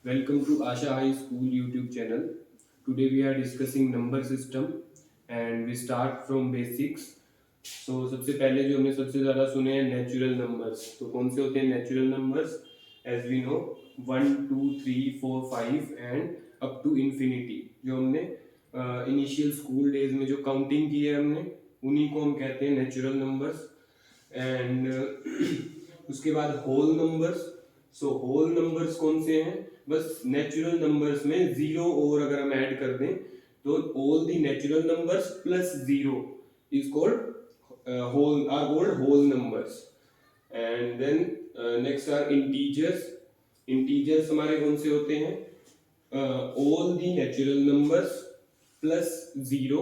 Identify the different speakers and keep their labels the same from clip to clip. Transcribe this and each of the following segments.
Speaker 1: Welcome to Asha High School YouTube channel. Today we are discussing number system and we start from basics. So सबसे पहले जो हमने सबसे ज़्यादा सुने हैं नेचुरल नंबर्स. तो कौन से होते हैं natural numbers? As we know 1, 2, 3, 4, 5 and up to infinity. जो हमने इनिशियल स्कूल डेज में जो काउंटिंग की है हमने उन्हीं को हम कहते हैं नेचुरल नंबर्स. एंड उसके बाद whole numbers. So whole numbers कौन से हैं? बस नेचुरल नंबर्स में जीरो और अगर हम ऐड कर दें तो all the natural numbers plus zero is called whole are called whole numbers. And then next are integers. Integers हमारे कौन से होते हैं? All the natural numbers plus zero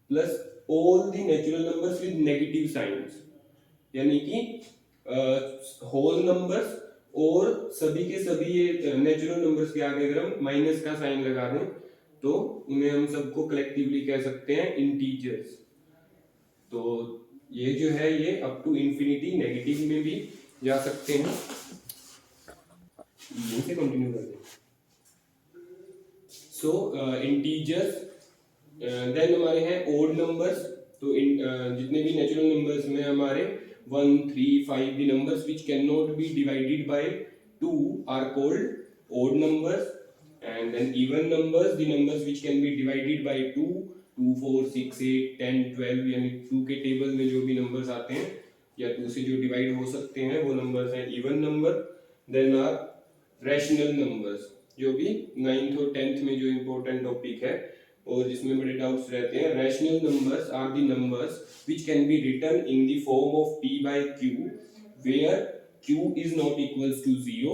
Speaker 1: plus all the natural numbers with negative signs. यानी कि whole numbers और सभी के सभी ये नेचुरल नंबर्स के आगे अगर हम माइनस का साइन लगा दें तो उन्हें हम सबको कलेक्टिवली कह सकते हैं इंटीजर्स. तो ये जो है ये अप टू इंफिनिटी नेगेटिव में भी जा सकते हैं. इनसे कंटिन्यू कर दें. सो इंटीजर्स. देन हमारे हैं ओड नंबर्स. तो जितने भी नेचुरल नंबर्स में हमारे 1, 3, 5 the numbers which cannot be divided by 2 are called odd numbers. And then even numbers, the numbers which can be divided by 2, 2, 4, 6, 8, 10, 12 यानी 2 के टेबल में जो भी नंबर्स आते हैं या 2 से जो डिवाइड हो सकते हैं वो नंबर्स हैं even number. Then are rational numbers जो भी 9th और 10th में जो इम्पोर्टेंट टॉपिक है और जिसमें बड़े डाउट्स रहते हैं. Rational numbers are the numbers which can be written in the form of p by q where q is not equals to 0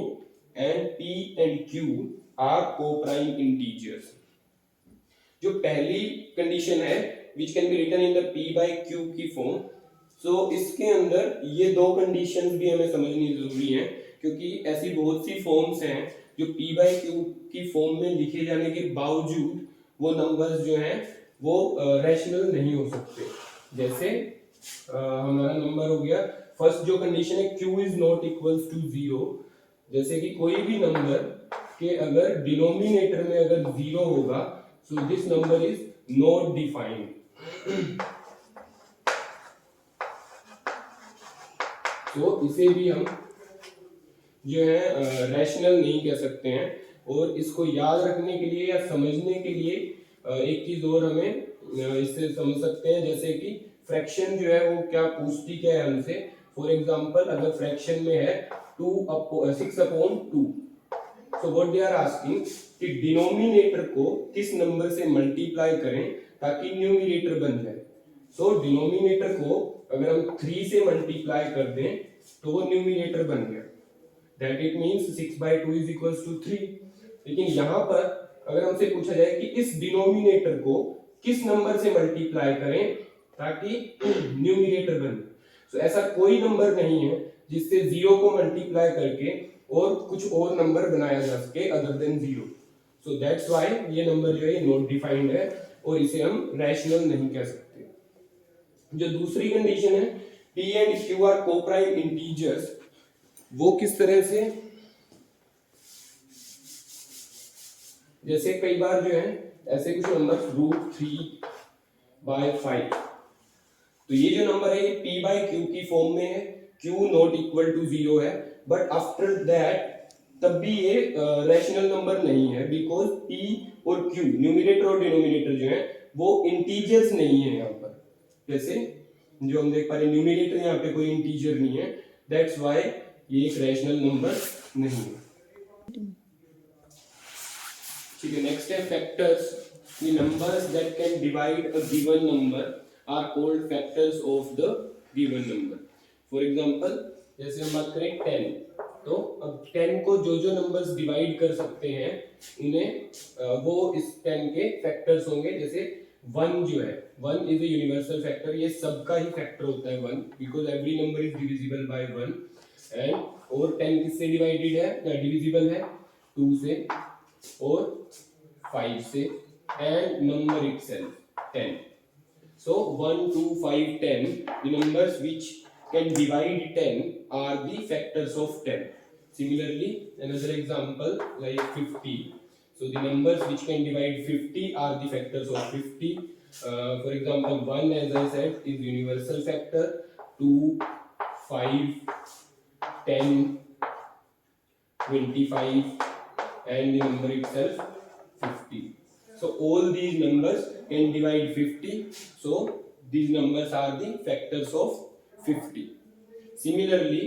Speaker 1: and p and q are co-prime integers. जो पहली condition है which can be written in the p by q की form. सो इसके अंदर ये दो conditions भी हमें समझनी जरूरी है क्योंकि ऐसी बहुत सी फॉर्म्स हैं जो p by q की फॉर्म में लिखे जाने के बावजूद वो नंबर्स जो हैं वो रैशनल नहीं हो सकते. जैसे हमारा नंबर हो गया फर्स्ट जो कंडीशन है q is not equals to 0. जैसे कि कोई भी नंबर के अगर डिनोमिनेटर में अगर 0 होगा so this number is not defined. तो इसे भी हम जो है रैशनल नहीं कह सकते हैं. और इसको याद रखने के लिए या समझने के लिए एक चीज और हमें इससे समझ सकते हैं. जैसे कि फ्रैक्शन जो है वो क्या पूछती क्या है हमसे. फॉर एग्जांपल अगर फ्रैक्शन में है 6/2. So what they are asking कि डिनोमिनेटर को किस नंबर से मल्टीप्लाई करें ताकि न्यूमरेटर बन जाए. सो डिनोमिनेटर को अगर हम 3 से मल्टीप्लाई कर दें तो वो न्यूमरेटर बन गया. That it means 6/2 is equals to 3. लेकिन यहाँ पर अगर हमसे पूछा जाए कि इस डिनोमिनेटर को किस नंबर से मल्टीप्लाई करें ताकि न्यूमरेटर बने. सो ऐसा कोई नंबर नहीं है जिससे 0 को मल्टीप्लाई करके और कुछ और नंबर बनाया जा सके other than 0. So that's why ये नंबर जो है ये नॉट डिफाइंड है और इसे हम रैशनल नहीं कह सकते. जो दूसरी कंडीशन है p and q are coprime integers. वो किस तरह से? जैसे कई बार जो है ऐसे कुछ नंबर √3/5. तो ये जो नंबर है ये p by q की फॉर्म में है. q नॉट इक्वल टू 0 है बट आफ्टर दैट तब भी ये रैशनल नंबर नहीं है बिकॉज p और q न्यूमरेटर और डिनोमिनेटर जो है वो इंटीजर्स नहीं है यहाँ पर. जैसे जो हम देख पा रहे हैं न्यूमरेटर यहाँ पे कोई इंटीजर नहीं है. दैट्स व्हाई ये एक रैशनल नंबर नहीं है. ठीक है. नेक्स्ट है factors. The numbers that can divide a given number are called factors of the given number. For example, जैसे हम बात करें 10. तो अब 10 को जो जो नंबर्स डिवाइड कर सकते हैं उन्हें वो इस 10 के फैक्टर्स होंगे. जैसे 1 जो है 1 इज ए यूनिवर्सल फैक्टर. ये सबका ही फैक्टर होता है 1 because every number is divisible by 1. And और 10 किससे डिवाइडेड है या डिविजिबल है? 2 से और 5 से and number itself 10. So 1, 2, 5, 10. The numbers which can divide 10 are the factors of 10. Similarly, another example like 50. So the numbers which can divide 50 are the factors of 50. For example, 1, as I said, is universal factor. 2, 5, 10, 25, and the number itself 50. So all these numbers can divide 50. So these numbers are the factors of 50. Similarly,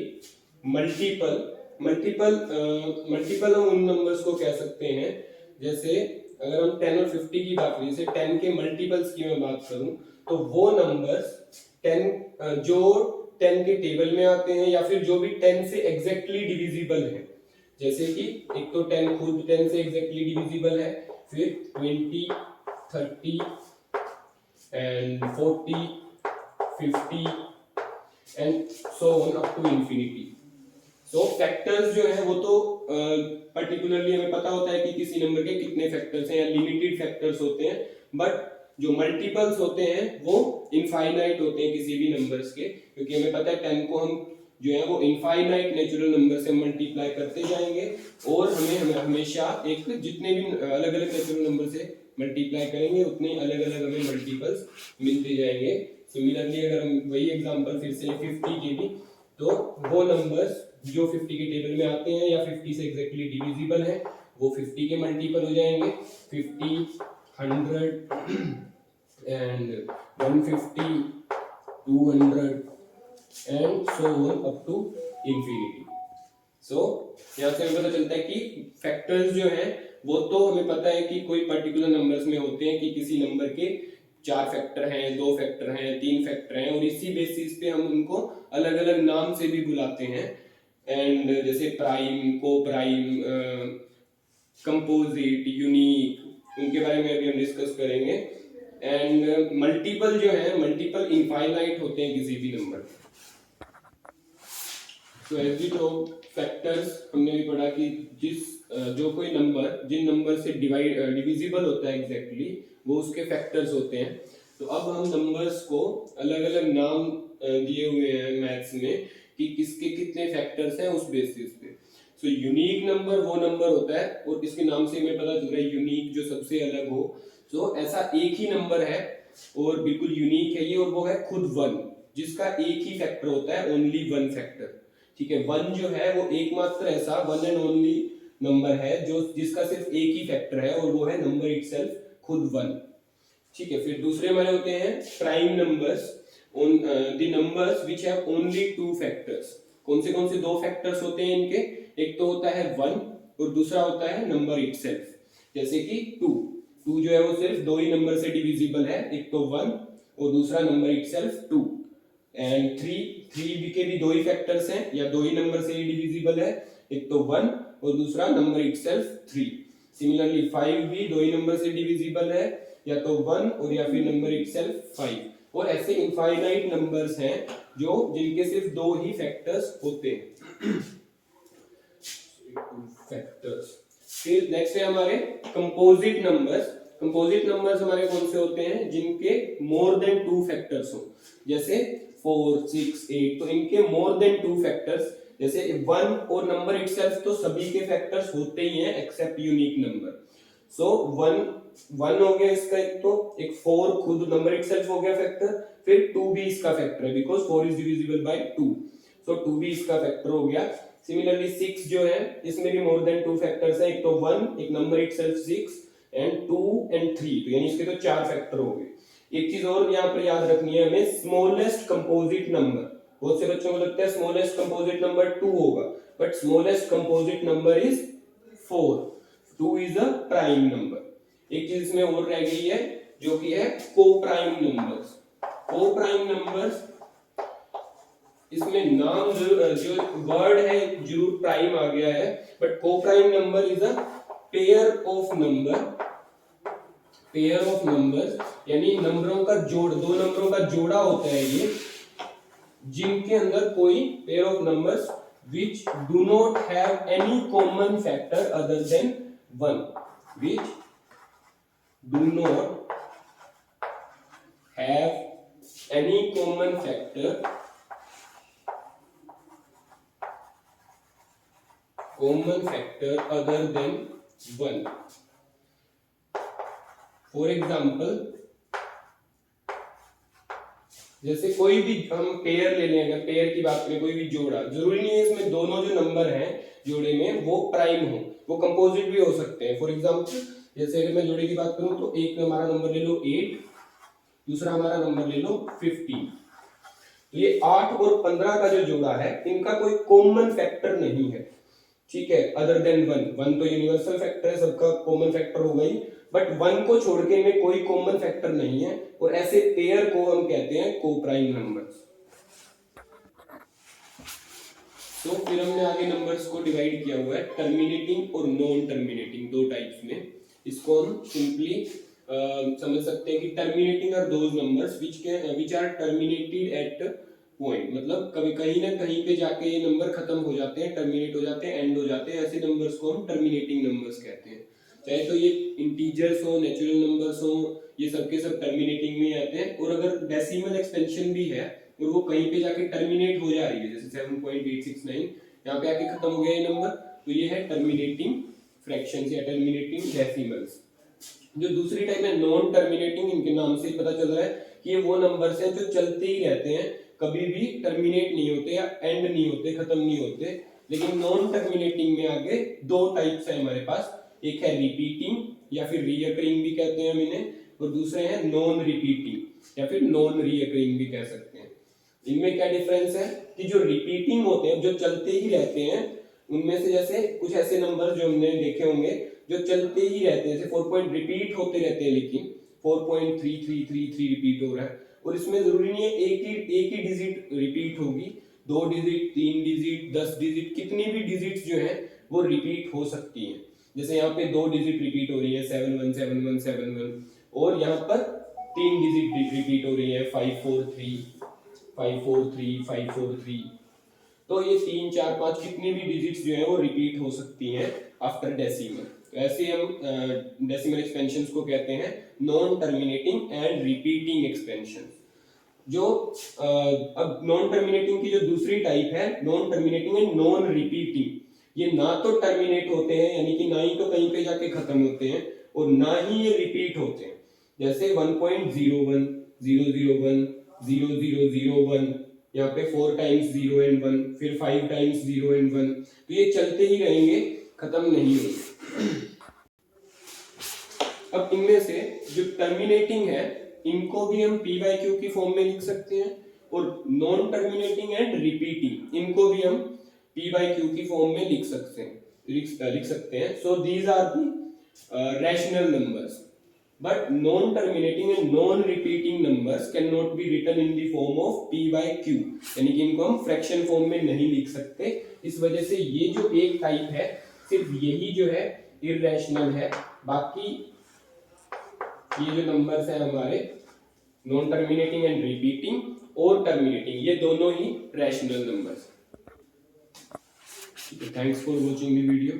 Speaker 1: multiple multiple multiple हम उन numbers को कह सकते हैं, जैसे अगर हम 10 और 50 की बात करें, जैसे 10 के मल्टीपल्स की मैं बात करूं, तो वो नंबर्स 10 जो 10 के टेबल में आते हैं या फिर जो भी 10 से एग्जैक्टली डिविजिबल है, जैसे कि एक तो 10 खुद 10 से एग्जैक्टली डिविजिबल है, फिर 20, 30 and 40, 50 and so on up to infinity. So factors जो है वो तो पर्टिकुलरली हमें पता होता है कि किसी नंबर के कितने फैक्टर्स हैं या लिमिटेड फैक्टर्स होते हैं, बट जो मल्टीपल्स होते हैं वो इनफाइनाइट होते हैं किसी भी नंबर्स के, क्योंकि हमें पता है 10 को हम जो है वो इनफाइनाइट नेचुरल नंबर से मल्टीप्लाई करते जाएंगे और हमें हमेशा एक जितने भी अलग अलग नेचुरल नंबर से मल्टीप्लाई करेंगे उतने अलग अलग हमें मल्टीपल्स मिलते जाएंगे. सिमिलरली अगर हम वही एग्जांपल फिर से 50 के भी, तो वो नंबर्स जो 50 के टेबल में आते हैं या 50 से एग्जैक्टली डिविजिबल है वो 50 के मल्टीपल हो जाएंगे. 50, 100 and 150, 200 and so on up to infinity. So यहाँ से हमें पता चलता है कि फैक्टर्स जो हैं वो तो हमें पता है कि कोई पर्टिकुलर नंबर्स में होते हैं कि किसी नंबर के 4 फैक्टर हैं, 2 फैक्टर हैं, 3 फैक्टर हैं, और इसी बेसिस पे हम उनको अलग अलग नाम से भी बुलाते हैं. एंड जैसे प्राइम, को प्राइम, कंपोजिट, यूनिक, उनके बारे में अभी हम डिस्कस करेंगे. एंड मल्टीपल जो है, मल्टीपल इनफाइनाइट होते हैं किसी भी नंबर. तो एज वी टॉक फैक्टर्स, हमने भी पढ़ा कि जो कोई नंबर जिन नंबर से डिविजिबल होता है एग्जैक्टली वो उसके फैक्टर्स होते हैं. तो अब हम नंबर्स को अलग अलग नाम दिए हुए हैं मैथ्स में कि किसके कितने फैक्टर्स हैं उस बेसिस पे. सो यूनिक नंबर वो नंबर होता है, और इसके नाम से हमें पता चल रहा है यूनिक, जो सबसे अलग हो. सो ऐसा एक ही नंबर है और बिल्कुल यूनिक है ये, और वो है खुद 1, जिसका एक ही फैक्टर होता है, ओनली 1 फैक्टर. ठीक है, 1 जो है वो एकमात्र ऐसा 1 एंड ओनली नंबर है जो जिसका सिर्फ एक ही फैक्टर है, और वो है नंबर इटसेल्फ, खुद 1. ठीक है, फिर दूसरे हमारे होते हैं prime numbers, the numbers which have only 2 factors. कौन से 2 फैक्टर्स होते हैं इनके? एक तो होता है 1 और दूसरा होता है नंबर इटसेल्फ. जैसे कि 2 जो है वो सिर्फ 2 ही नंबर से डिविजिबल है, एक तो 1 और दूसरा नंबर इटसेल्फ 2. एंड 3 के भी 2 ही फैक्टर्स हैं या 2 ही नंबर से ही डिविजिबल है, एक तो 1 और दूसरा नंबर इटसेल्फ 3. सिमिलरली 5 भी 2 ही नंबर से डिविजिबल है, या तो 1 और या फिर नंबर इटसेल्फ 5. और ऐसे इनफाइनाइट नंबर्स हैं जो जिनके सिर्फ 2 ही फैक्टर्स होते हैं. फैक्टर्स. फिर नेक्स्ट है हमारे कंपोजिट नंबर्स. कंपोजिट नंबर्स हमारे कौन से होते हैं? जिनके मोर देन 2 फैक्टर्स हो, जैसे 4, 6, 8. तो इनके मोर देन 2 फैक्टर्स, जैसे 1 और नंबर इटसेल्फ तो सभी के फैक्टर्स होते ही हैं एक्सेप्ट यूनिक नंबर. सो 1 हो गया इसका, एक 4 खुद नंबर इटसेल्फ हो गया फैक्टर, फिर 2 भी इसका फैक्टर है बिकॉज 4 इज डिविजिबल बाय 2. सो 2 भी इसका फैक्टर हो गया. सिमिलरली 6 जो है इसमें भी मोर देन 2 फैक्टर्स हैं, एक तो 1, एक नंबर इटसेल्फ 6 एंड 2 एंड 3. तो यानी इसके तो 4 फैक्टर हो गए. एक चीज और यहाँ पर याद रखनी है हमें, स्मॉलेस्ट कंपोजिट नंबर. बहुत से बच्चों को लगता है स्मॉलेस्ट कंपोजिट नंबर 2 होगा, but smallest composite number is 4. 2 is a prime number. एक चीज इसमें और रह गई है जो कि है को-प्राइम नंबर्स. को-प्राइम नंबर्स, इसमें नाम जो वर्ड है जरूर प्राइम आ गया है, but co-prime number is a pair of number. Pair of numbers यानी नंबरों का जोड़, 2 नंबरों का जोड़ा होता है ये, जिनके अंदर कोई pair of numbers which do not have any common factor other than 1, which do not have any common factor common factor other than 1. For example, जैसे कोई भी हम पेयर ले लें, अगर पेयर की बात करें, कोई भी जोड़ा, जरूरी नहीं है इसमें दोनों जो नंबर हैं जोड़े में वो प्राइम हो, वो कंपोजिट भी हो सकते हैं। फॉर एग्जांपल, जैसे अगर मैं जोड़े की बात करूं तो एक हमारा नंबर ले लो 8, दूसरा हमारा नंबर ले लो 15। तो ये 8 और 15 का जो जोड़ा है, इनका कोई कॉमन फैक्टर नहीं है, ठीक है, अदर देन 1। 1 तो यूनिवर्सल फैक्टर है, सबका कॉमन फैक्टर होगा ही, बट 1 को छोड़ के इनमें कोई कॉमन फैक्टर नहीं है, और ऐसे पेयर को हम कहते हैं कोप्राइम नंबर्स। तो फिर हमने आगे नंबर्स को डिवाइड किया हुआ है टर्मिनेटिंग और नॉन टर्मिनेटिंग, दो टाइप्स में। इसको हम सिंपली समझ सकते हैं कि terminating are those numbers which are terminated at point, मतलब कभी कहीं ना कहीं पे जाके ये नंबर खत्म हो जाते हैं, टर्मिनेट हो जाते हैं, एंड हो जाते हैं, ऐसे नंबर्स को हम टर्मिनेटिंग नंबर्स कहते हैं। चाहे तो ये इंटीजर्स हो, नेचुरल नंबर्स हो, ये सबके सब टर्मिनेटिंग में आते हैं। और अगर डेसिमल एक्सपेंशन भी है और वो कहीं पे जाके टर्मिनेट हो जा रही है, जैसे 7.869 यहाँ पे आके खत्म हो गया ये नंबर, तो ये है टर्मिनेटिंग फ्रैक्शंस या टर्मिनेटिंग डेसिमल्स। जो दूसरी टाइप है नॉन टर्मिनेटिंग, इनके नाम से ही पता चल रहा है कि ये वो नंबर्स हैं जो चलते ही रहते हैं, कभी भी टर्मिनेट नहीं होते या एंड नहीं होते, खत्म नहीं होते। लेकिन नॉन टर्मिनेटिंग में आगे दो टाइप्स है हमारे पास, एक है रिपीटिंग या फिर रीअकरिंग भी कहते हैं हम इन्हें, और दूसरे हैं नॉन रिपीटिंग या फिर नॉन रीअकरिंग भी कह सकते हैं। इनमें क्या डिफरेंस है कि जो रिपीटिंग होते हैं, जो चलते ही रहते हैं, उनमें से जैसे कुछ ऐसे नंबर जो हमने देखे होंगे जो चलते ही रहते हैं, जैसे 4 पॉइंट रिपीट होते रहते हैं, लेकिन 4.3333 रिपीट हो रहा है, और इसमें जरूरी नहीं है एक ही डिजिट रिपीट होगी, 2 डिजिट, 3 डिजिट, 10 डिजिट, कितनी भी डिजिट्स जो है वो रिपीट हो सकती हैं। जैसे यहाँ पे 2 डिजिट रिपीट हो रही है 717171, और यहाँ पर 3 डिजिट रिपीट हो रही है 543 543 543। तो ये 3 4 5 कितनी भी डिजिट्स जो है वो रिपीट हो सकती हैं आफ्टर डेसिमल। तो ऐसे हम डेसिमल एक्सपेंशंस को कहते हैं non terminating and repeating expansions. जो अब नॉन टर्मिनेटिंग की जो दूसरी टाइप है, non terminating and non repeating, ये ना तो टर्मिनेट होते हैं, यानी कि ना ही तो कहीं पे जाके खत्म होते हैं, और ना ही ये रिपीट होते हैं। जैसे 1.01 001 0001, यहाँ पे 4 टाइम्स 0 एंड 1, फिर 5 टाइम्स 0 एंड 1, तो ये चलते ही रहेंगे, खत्म नहीं होंगे। अब इनमें से जो टर्मिनेटिंग है, इनको भी हम p बाई क्यू की फॉर्म में लिख सकते हैं, और नॉन टर्मिनेटिंग एंड रिपीटिंग, इनको भी हम p बाई क्यू की फॉर्म में लिख सकते हैं। So these are the rational numbers, but non-terminating and non-repeating numbers cannot be written in the form of p by q, यानी कि इनको हम फ्रैक्शन फॉर्म में नहीं लिख सकते। इस वजह से ये जो एक टाइप है, सिर्फ यही जो है इररेशनल है, बाकी ये जो नंबर्स हैं हमारे नॉन टर्मिनेटिंग एंड रिपीटिंग और टर्मिनेटिंग, ये दोनों ही rational numbers. Thanks for watching the video.